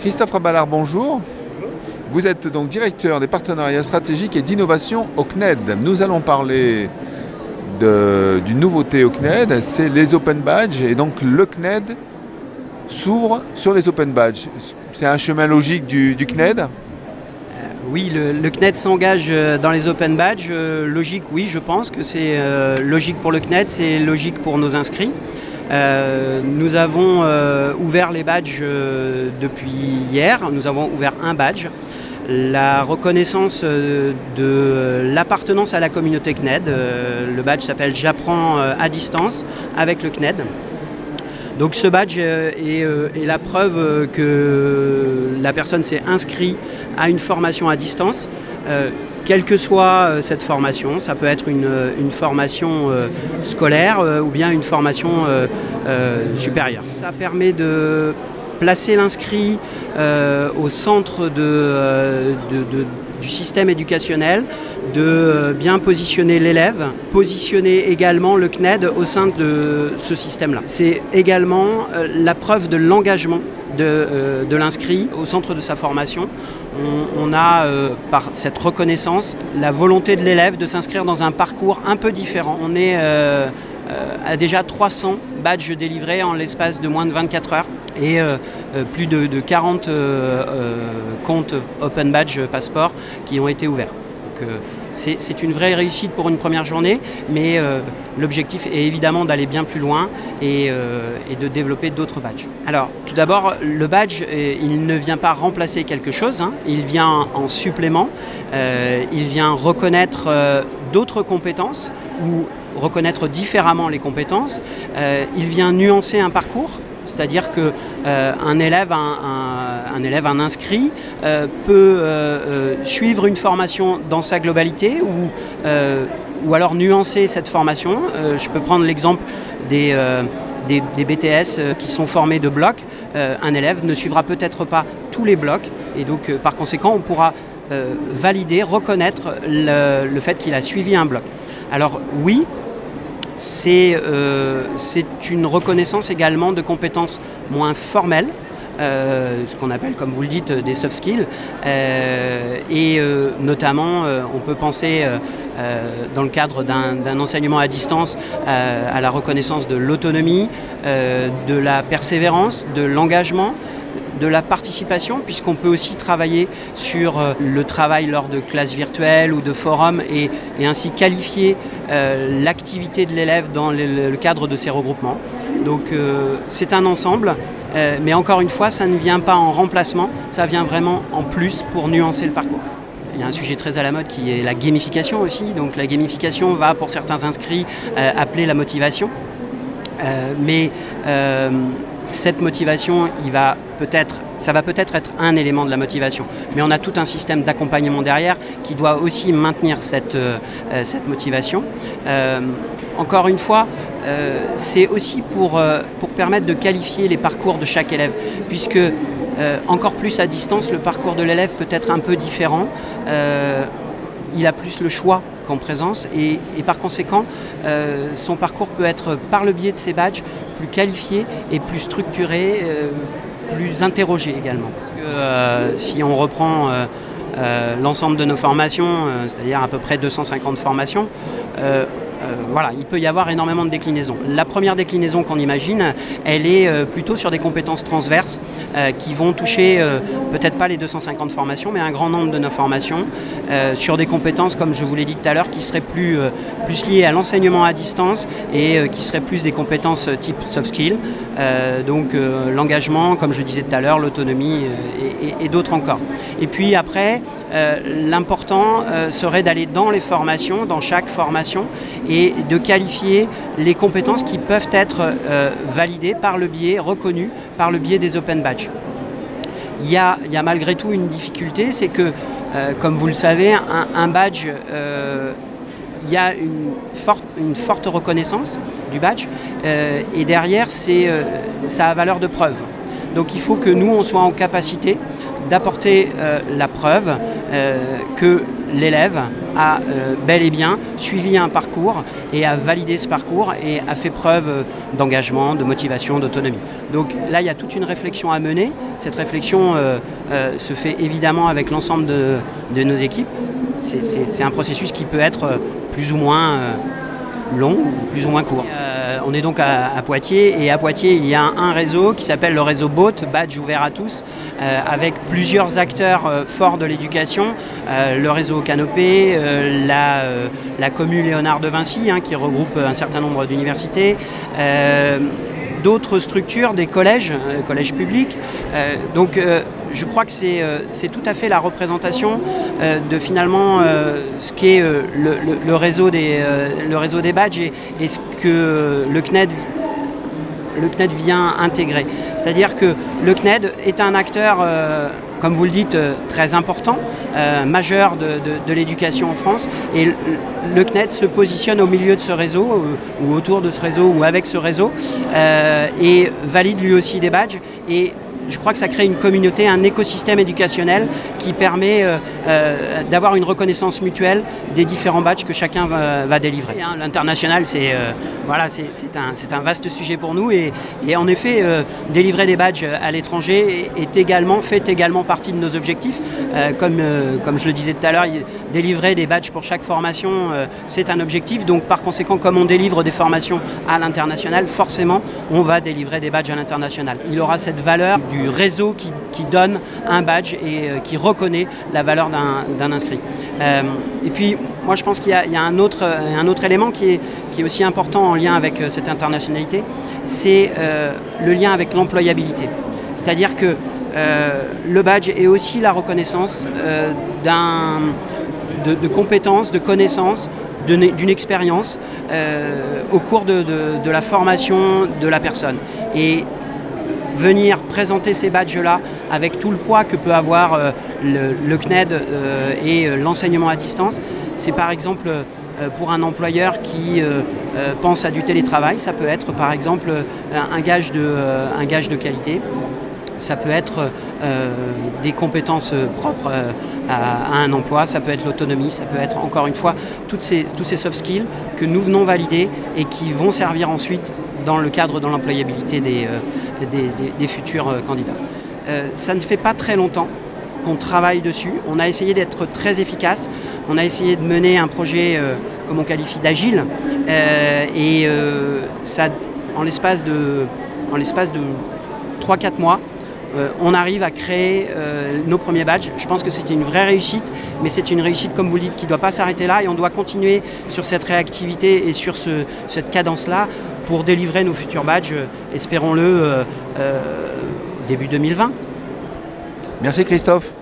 Christophe Raballard, bonjour. Vous êtes donc directeur des partenariats stratégiques et d'innovation au CNED. Nous allons parler d'une nouveauté au CNED, c'est les Open Badges. Et donc le CNED s'ouvre sur les Open Badges. C'est un chemin logique du CNED ? Oui, le CNED s'engage dans les Open Badges. Logique, oui, je pense que c'est logique pour le CNED, c'est logique pour nos inscrits. Nous avons ouvert les badges depuis hier. Nous avons ouvert un badge. La reconnaissance de l'appartenance à la communauté CNED. Le badge s'appelle « J'apprends à distance » avec le CNED. Donc ce badge est la preuve que la personne s'est inscrite à une formation à distance. Quelle que soit cette formation, ça peut être une formation scolaire ou bien une formation supérieure. Ça permet de placer l'inscrit au centre du système éducationnel, de bien positionner l'élève, positionner également le CNED au sein de ce système-là. C'est également la preuve de l'engagement de l'inscrit au centre de sa formation. On a, par cette reconnaissance, la volonté de l'élève de s'inscrire dans un parcours un peu différent. On est à déjà 300 badges délivrés en l'espace de moins de 24 heures et plus de 40 comptes Open Badge Passeport qui ont été ouverts. C'est une vraie réussite pour une première journée, mais l'objectif est évidemment d'aller bien plus loin et de développer d'autres badges. Alors, tout d'abord, le badge, il ne vient pas remplacer quelque chose, hein, il vient en supplément, il vient reconnaître d'autres compétences ou reconnaître différemment les compétences, il vient nuancer un parcours. C'est-à-dire qu'un élève, un inscrit, peut suivre une formation dans sa globalité ou alors nuancer cette formation. Je peux prendre l'exemple des BTS qui sont formés de blocs. Un élève ne suivra peut-être pas tous les blocs et donc par conséquent on pourra valider, reconnaître le fait qu'il a suivi un bloc. Alors oui, c'est une reconnaissance également de compétences moins formelles, ce qu'on appelle, comme vous le dites, des soft skills. Notamment, on peut penser, dans le cadre d'un enseignement à distance, à la reconnaissance de l'autonomie, de la persévérance, de l'engagement, de la participation, puisqu'on peut aussi travailler sur le travail lors de classes virtuelles ou de forums et ainsi qualifier l'activité de l'élève dans le cadre de ces regroupements. Donc c'est un ensemble, mais encore une fois, ça ne vient pas en remplacement, ça vient vraiment en plus pour nuancer le parcours. Il y a un sujet très à la mode qui est la gamification aussi. Donc la gamification va, pour certains inscrits, appeler la motivation. Cette motivation, ça va peut-être être un élément de la motivation, mais on a tout un système d'accompagnement derrière qui doit aussi maintenir cette motivation. Encore une fois, c'est aussi pour permettre de qualifier les parcours de chaque élève, puisque encore plus à distance, le parcours de l'élève peut être un peu différent. Il a plus le choix qu'en présence et par conséquent, son parcours peut être, par le biais de ces badges, plus qualifié et plus structuré, plus interrogé également. Parce que si on reprend l'ensemble de nos formations, c'est-à-dire à peu près 250 formations, voilà, il peut y avoir énormément de déclinaisons. La première déclinaison qu'on imagine, elle est plutôt sur des compétences transverses qui vont toucher peut-être pas les 250 formations, mais un grand nombre de nos formations, sur des compétences, comme je vous l'ai dit tout à l'heure, qui seraient plus liées à l'enseignement à distance et qui seraient plus des compétences type soft skills, donc l'engagement, comme je disais tout à l'heure, l'autonomie et d'autres encore. Et puis après, l'important serait d'aller dans les formations, dans chaque formation, et de qualifier les compétences qui peuvent être validées par le biais, reconnues par le biais des Open Badges. Il y a malgré tout une difficulté, c'est que, comme vous le savez, un badge, il y a une forte reconnaissance du badge, et derrière, ça a valeur de preuve. Donc il faut que nous, on soit en capacité d'apporter la preuve que l'élève a bel et bien suivi un parcours et a validé ce parcours et a fait preuve d'engagement, de motivation, d'autonomie. Donc là, il y a toute une réflexion à mener. Cette réflexion se fait évidemment avec l'ensemble de nos équipes. C'est un processus qui peut être plus ou moins long, plus ou moins court. On est donc à Poitiers, et à Poitiers il y a un réseau qui s'appelle le réseau BOAT, Badge ouvert à tous, avec plusieurs acteurs forts de l'éducation, le réseau Canopé, la commune Léonard de Vinci, qui regroupe un certain nombre d'universités, d'autres structures, des collèges publics. Donc je crois que c'est tout à fait la représentation de finalement ce qu'est le réseau des badges et ce que le CNED vient intégrer. C'est-à-dire que le CNED est un acteur, comme vous le dites, très important, majeur de l'éducation en France. Et le CNED se positionne au milieu de ce réseau, ou autour de ce réseau, ou avec ce réseau, et valide lui aussi des badges. Et je crois que ça crée une communauté, un écosystème éducationnel qui permet d'avoir une reconnaissance mutuelle des différents badges que chacun va délivrer. L'international, c'est un vaste sujet pour nous et en effet, délivrer des badges à l'étranger fait également partie de nos objectifs. Comme je le disais tout à l'heure, délivrer des badges pour chaque formation, c'est un objectif. Donc par conséquent, comme on délivre des formations à l'international, forcément, on va délivrer des badges à l'international. Il aura cette valeur du réseau qui donne un badge et qui reconnaît la valeur d'un inscrit. Et puis, moi je pense qu'il y a un autre élément qui est aussi important en lien avec cette internationalité, c'est le lien avec l'employabilité. C'est-à-dire que le badge est aussi la reconnaissance de compétences, de connaissances, d'une expérience au cours de la formation de la personne. Et venir présenter ces badges-là avec tout le poids que peut avoir le CNED et l'enseignement à distance, c'est par exemple pour un employeur qui pense à du télétravail, ça peut être par exemple un gage de qualité. Ça peut être des compétences propres à un emploi, ça peut être l'autonomie, ça peut être encore une fois tous ces soft skills que nous venons valider et qui vont servir ensuite dans le cadre de l'employabilité des futurs candidats. Ça ne fait pas très longtemps qu'on travaille dessus. On a essayé d'être très efficace, on a essayé de mener un projet comme on qualifie d'agile et ça, en l'espace de 3-4 mois, on arrive à créer nos premiers badges. Je pense que c'était une vraie réussite, mais c'est une réussite, comme vous le dites, qui ne doit pas s'arrêter là et on doit continuer sur cette réactivité et sur cette cadence-là pour délivrer nos futurs badges, espérons-le, début 2020. Merci Christophe.